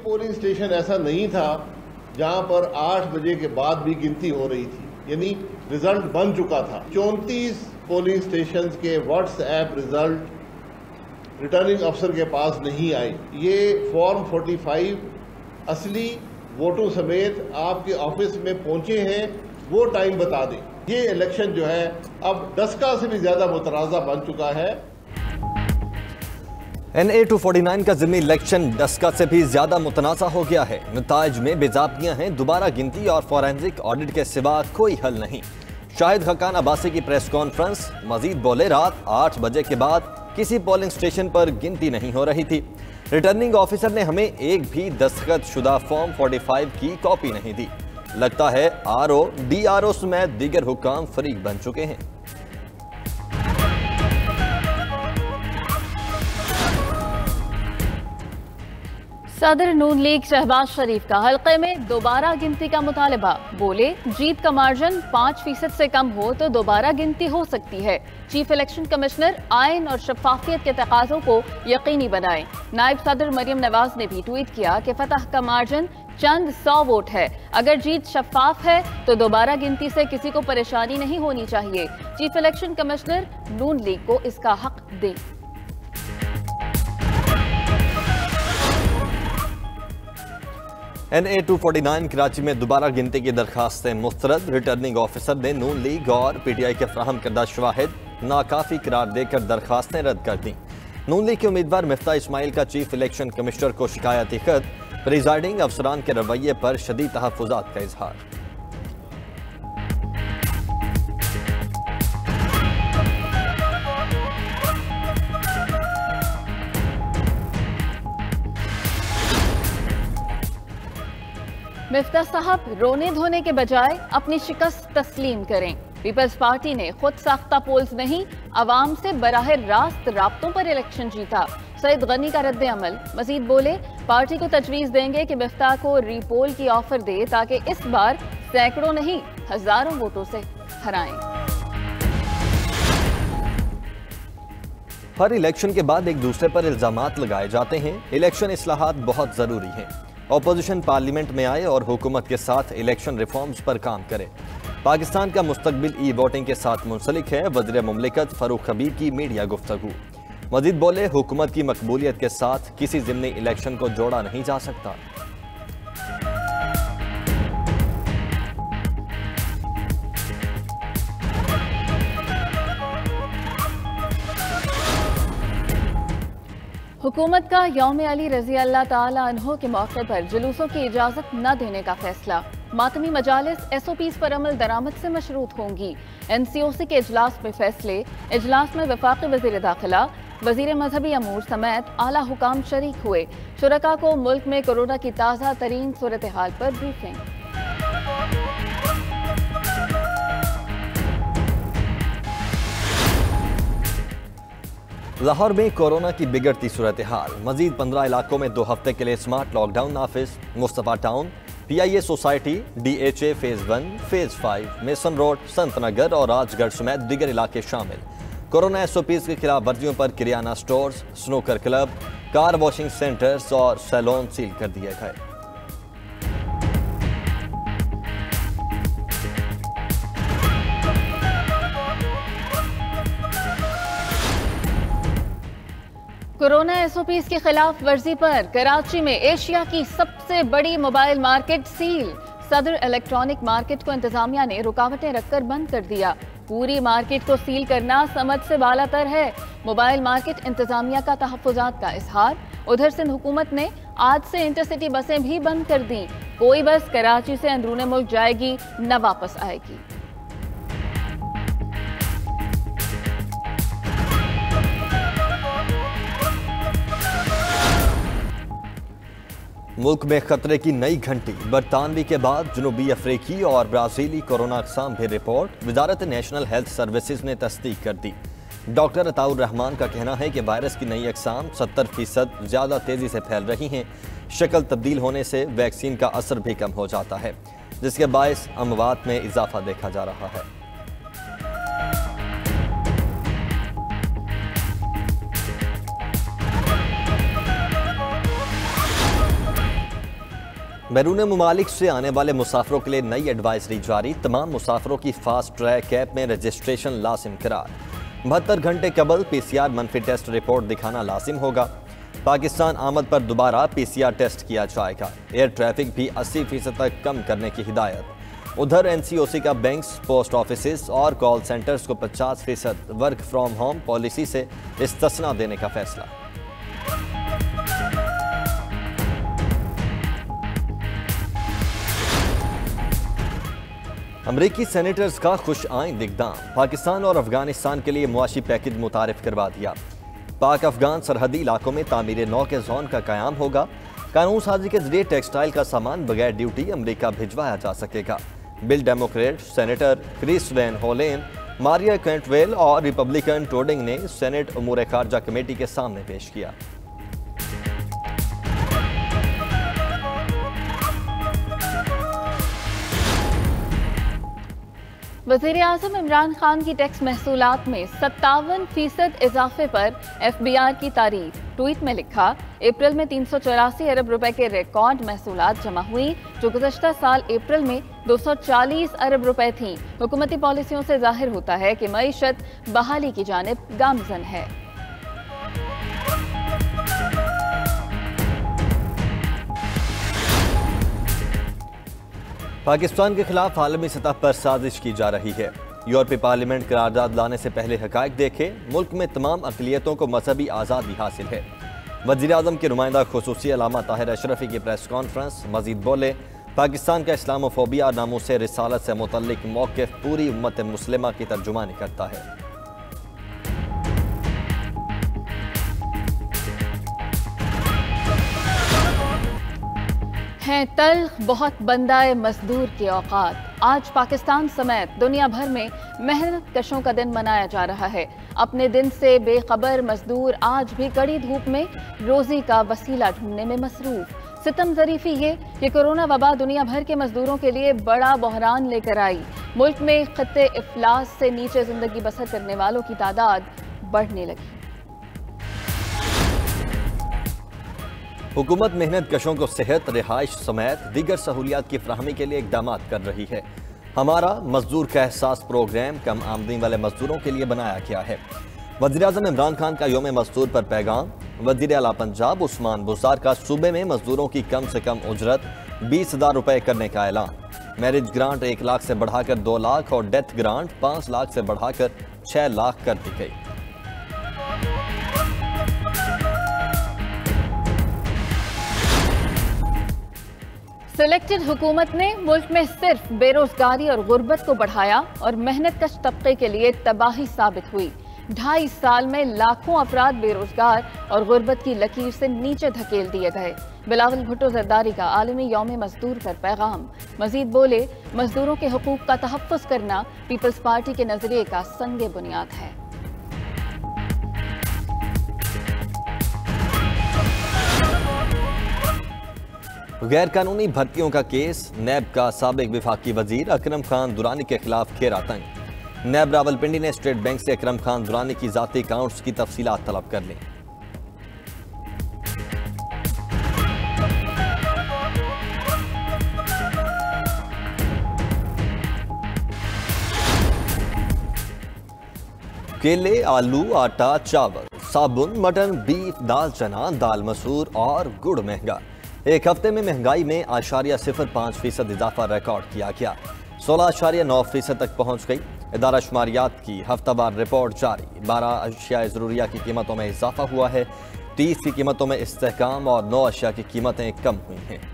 Polling station ऐसा नहीं था जहां पर 8 बजे के बाद भी गिनती हो रही थी, यानी रिजल्ट बन चुका था। 34 पोलिंग स्टेशंस के व्हाट्सएप रिजल्ट रिटर्निंग अफसर के पास नहीं आए। ये फॉर्म 45 असली वोटों समेत आपके ऑफिस में पहुंचे हैं, वो टाइम बता दें। ये इलेक्शन जो है अब दस्का से भी ज्यादा मुतराजा बन चुका है। NA 249 का ज़िमनी इलेक्शन डस्का से भी ज्यादा मुतनाज़ा हो गया है। नताइज में बेज़ाब्तियां हैं, दोबारा गिनती और फॉरेंसिक ऑडिट के सिवा कोई हल नहीं। शाहिद खकान अब्बासी की प्रेस कॉन्फ्रेंस, मजीद बोले रात 8 बजे के बाद किसी पोलिंग स्टेशन पर गिनती नहीं हो रही थी। रिटर्निंग ऑफिसर ने हमें एक भी दस्तखत शुदा फॉर्म 45 की कॉपी नहीं दी। लगता है RO, DRO समेत दीगर हुक्काम फरीक बन चुके हैं। सदर नून लीग शहबाज शरीफ का हल्के में दोबारा गिनती का मुतालबा। बोले जीत का मार्जिन 5% से कम हो तो दोबारा गिनती हो सकती है। चीफ इलेक्शन कमिश्नर आइन और शफाफियत के तकाजों को यकीनी बनाएं। नायब सदर मरियम नवाज ने भी ट्वीट किया कि फतह का मार्जिन चंद 100 वोट है। अगर जीत शफाफ है तो दोबारा गिनती से किसी को परेशानी नहीं होनी चाहिए। चीफ इलेक्शन कमिश्नर नून लीग को इसका हक दें। NA 249 कराची में दोबारा गिनती की दरखास्तें मुस्तरद। रिटर्निंग ऑफिसर ने नून लीग और PTI के फराहम करदा शवाहिद नाकाफी करार देकर दरखास्तें रद्द कर दी। नून लीग के उम्मीदवार मिफ्ता इस्माइल का चीफ इलेक्शन कमिश्नर को शिकायती खत, प्रिजाइडिंग अफसरान के रवैये पर शदीद तहफ़्फ़ुज़ात का इजहार। मिफ्ता साहब रोने धोने के बजाय अपनी शिकस्त तस्लीम करें। पीपल्स पार्टी ने खुद साख्ता पोल्स नहीं, अवाम से बराह रास्त राब्तों पर इलेक्शन जीता। सईद गनी का रद्द अमल। मजीद बोले पार्टी को तजवीज़ देंगे कि मिफ्ता को रीपोल की ऑफर दे ताकि इस बार सैकड़ों नहीं हजारों वोटों से हराएं। हर इलेक्शन के बाद एक दूसरे पर इल्जामात लगाए जाते हैं। इलेक्शन इस्लाहात बहुत जरूरी हैं। ऑपोजिशन पार्लियामेंट में आए और हुकूमत के साथ इलेक्शन रिफॉर्म्स पर काम करे। पाकिस्तान का मुस्तकबिल ई-वोटिंग के साथ मुंसलिक है। वज़ीर मुमलिकत फ़ारूक हबीब की मीडिया गुफ्तगू। मजीद बोले हुकूमत की मकबूलियत के साथ किसी ज़िमनी इलेक्शन को जोड़ा नहीं जा सकता। हुकूमत का यौम अली रजी अल्लाह ताला अन्हो के मौके पर जुलूसों की इजाजत न देने का फैसला। मातमी मजालिस SOPs पर अमल दरामद से मशरूत होंगी। NCOC के इजलास में फैसले। इजलास में वफाकी वजीर दाखिला, वजीर मजहबी अमूर समेत आला हुकाम शरीक हुए। शुरका को मुल्क में कोरोना की ताज़ा तरीन सूरत हाल पर ब्रीफिंग। लाहौर में कोरोना की बिगड़ती सूरत हाल। मजीद 15 इलाकों में 2 हफ्ते के लिए स्मार्ट लॉकडाउन नाफिज। Mustafa town, PIA society, DHA phase 1, phase 5, Mason road, Sant Nagar और राजगढ़ समेत दीगर इलाके शामिल। कोरोना SOPs की खिलाफ वर्जियों पर kirana stores, snooker club, car washing centres और सैलून सील कर दिए गए। कोरोना SOPs के खिलाफ वर्जी पर कराची में एशिया की सबसे बड़ी मोबाइल मार्केट सील। सदर इलेक्ट्रॉनिक मार्केट को इंतजामिया ने रुकावटें रखकर बंद कर दिया। पूरी मार्केट को सील करना समझ से बालातर है। मोबाइल मार्केट इंतजामिया का तहफ़्फ़ुज़ात का इजहार। उधर सिंध हुकूमत ने आज से इंटरसिटी बसें भी बंद कर दी। कोई बस कराची से अंदरूने मुल्क जाएगी न वापस आएगी। मुल्क में खतरे की नई घंटी। बरतानवी के बाद जनूबी अफ्रीकी और ब्राज़ीली कोरोना अक़साम भी रिपोर्ट। वजारत नेशनल हेल्थ सर्विसेज ने तस्दीक कर दी। डॉक्टर अताउर रहमान का कहना है कि वायरस की नई अक़साम 70% ज़्यादा तेज़ी से फैल रही हैं। शक्ल तब्दील होने से वैक्सीन का असर भी कम हो जाता है, जिसके बायस अमवात में इजाफा देखा जा रहा है। बैरून मुमालिक से आने वाले मुसाफिरों के लिए नई एडवाइजरी जारी। तमाम मुसाफिरों की फास्ट ट्रैक ऐप में रजिस्ट्रेशन लाजिम करार। 72 घंटे कबल PCR मनफी टेस्ट रिपोर्ट दिखाना लाजिम होगा। पाकिस्तान आमद पर दोबारा PCR टेस्ट किया जाएगा। एयर ट्रैफिक भी 80% तक कम करने की हिदायत। उधर NCOC का बैंक्स, पोस्ट ऑफिस और कॉल सेंटर्स को 50% वर्क फ्रॉम होम पॉलिसी से इस्तिस्ना देने का फैसला। अमरीकी सेनेटर्स का खुश आइंद इक़दाम। पाकिस्तान और अफगानिस्तान के लिए मुआशी पैकेज मुतारिफ करवा दिया। पाक अफगान सरहदी इलाकों में तामीर नौ के जोन का कयाम होगा। कानून साजी के जरिए टेक्सटाइल का सामान बगैर ड्यूटी अमरीका भिजवाया जा सकेगा। Bill Democrat senator Chris Van Hollen, Maria Cantwell और रिपब्लिकन टोडिंग ने सेनेट उमूर खारजा कमेटी के सामने पेश किया। वज़ीर आज़म इमरान खान की टैक्स महसूलात में 57% इजाफे पर FBI की तारीफ। ट्वीट में लिखा, अप्रैल में 384 अरब रुपए के रिकॉर्ड महसूलात जमा हुई, जो गुज़श्ता साल अप्रैल में 240 अरब रुपए थी। हुकूमती पॉलिसियों से जाहिर होता है कि मईशत बहाली की जानिब गामजन है। पाकिस्तान के खिलाफ आलमी सतह पर साजिश की जा रही है। यूरोपीय पार्लियामेंट करारदाद लाने से पहले हकायक देखे, मुल्क में तमाम अक़लियतों को मजहबी आज़ादी हासिल है। वज़ीर आज़म के नुमाइंदा खुसूसी अल्लामा ताहिर अशरफी की प्रेस कॉन्फ्रेंस। मजीद बोले, पाकिस्तान का इस्लामोफोबिया नामूसे रिसालत से मुतल्लिक मौक़िफ़ पूरी उम्मत मुस्लिमा की तर्जुमानी करता है। हैं तल्ख बहुत बंदाए मजदूर के औकात। आज पाकिस्तान समेत दुनिया भर में मेहनत कशों का दिन मनाया जा रहा है। अपने दिन से बेखबर मजदूर आज भी कड़ी धूप में रोजी का वसीला ढूंढने में मसरूफ। सितम ज़रीफ़ी ये कि कोरोना वबा दुनिया भर के मजदूरों के लिए बड़ा बहरान लेकर आई। मुल्क में खत्ते इफलास से नीचे जिंदगी बसर करने वालों की तादाद बढ़ने लगी। हुकूमत मेहनत कशों को सेहत, रिहाइश समेत दीगर सहूलियात की फराहमी के लिए इक़दामात कर रही है। हमारा मजदूर का एहसास प्रोग्राम कम आमदनी वाले मजदूरों के लिए बनाया गया है। वज़ीर आज़म इमरान खान का यौम मजदूर पर पैगाम। वज़ीर आला पंजाब उस्मान बुज़दार का सूबे में मजदूरों की कम से कम उजरत 20,000 रुपये करने का ऐलान। मैरिज ग्रांट 1 लाख से बढ़ाकर 2 लाख और डेथ ग्रांट 5 लाख से बढ़ाकर 6 लाख कर दी गई। सिलेक्टेड हुकूमत ने मुल्क में सिर्फ बेरोजगारी और गुर्बत को बढ़ाया और मेहनत कश तबके के लिए तबाही साबित हुई। 2.5 साल में लाखों अफराद बेरोजगार और गुर्बत की लकीर से नीचे धकेल दिए गए। बिलावल भुट्टो जरदारी का आलमी यौम मजदूर पर पैगाम। मजीद बोले, मजदूरों के हुकूक का तहफ़्फ़ुज़ करना पीपल्स पार्टी के नजरिए का संगे बुनियाद है। गैर कानूनी भर्तियों का केस। नैब का साबिक विफाकी वजीर अकरम खान दुरानी के खिलाफ घेरा तंग। नैब रावलपिंडी ने स्टेट बैंक से अकरम खान दुरानी की जाती अकाउंट्स की तफसीलात तलब कर ली। केले, आलू, आटा, चावल, साबुन, मटन, बीफ, दाल चना, दाल मसूर और गुड़ महंगा। एक हफ्ते में महंगाई में 0.05% इजाफा रिकॉर्ड किया गया। 16.9% तक पहुंच गई। इदारा शुमारियात की हफ्तावार रिपोर्ट जारी। 12 अशिया ज़रूरिया की कीमतों में इजाफा हुआ है। 30 की कीमतों में इस्तेहकाम और 9 अशिया की कीमतें कम हुई हैं।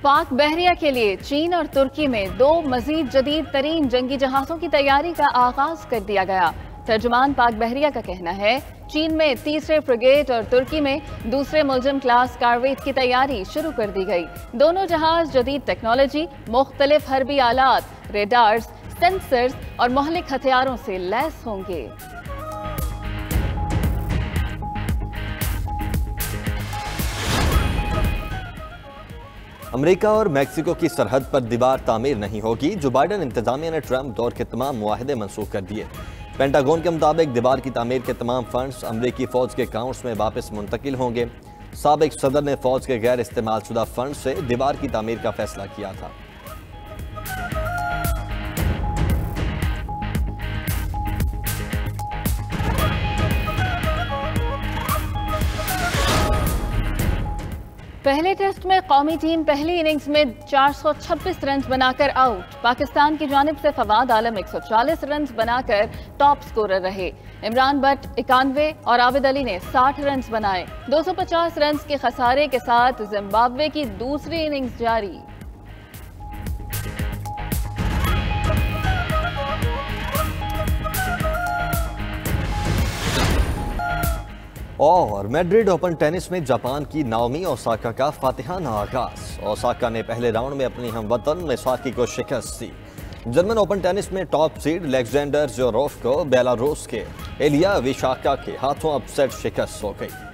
पाक बहरिया के लिए चीन और तुर्की में 2 मजीद जदीद तरीन जंगी जहाज़ों की तैयारी का आगाज कर दिया गया। तर्जुमान पाक बहरिया का कहना है, चीन में 3रे फ्रिगेट और तुर्की में 2रे मुलजिम क्लास कारवेट की तैयारी शुरू कर दी गई। दोनों जहाज जदीद टेक्नोलॉजी, मुख्तलिफ हरबी आलात, रेडार्स, सेंसर्स और मोहलिक हथियारों से लैस होंगे। अमेरिका और मैक्सिको की सरहद पर दीवार तामीर नहीं होगी। जो बाइडन इंतजामिया ने ट्रंप दौर के तमाम मुआहदे मंसूख कर दिए। पेंटागन के मुताबिक दीवार की तामीर के तमाम फंड्स अमरीकी फौज के अकाउंट्स में वापस मुंतकिल होंगे। साबिक सदर ने फौज के गैर इस्तेमाल शुदा फंड से दीवार की तामीर का फैसला किया था। पहले टेस्ट में कौमी टीम पहली इनिंग्स में 426 रन बनाकर आउट। पाकिस्तान की जानिब से फवाद आलम 140 रन बनाकर टॉप स्कोरर रहे। इमरान बट 91 और आबिद अली ने 60 रन बनाए। 250 रन के खसारे के साथ जिम्बाब्वे की दूसरी इनिंग्स जारी। और मैड्रिड ओपन टेनिस में जापान की नाओमी ओसाका का फातिहाना आगाज। ओसाका ने पहले राउंड में अपनी हमवतन मिसाकी को शिकस्त दी। जर्मन ओपन टेनिस में टॉप सीड अलेक्जेंडर ज़वेरेव को बेलारूस के इलिया विशाखा के हाथों अपसेट शिकस्त हो गई।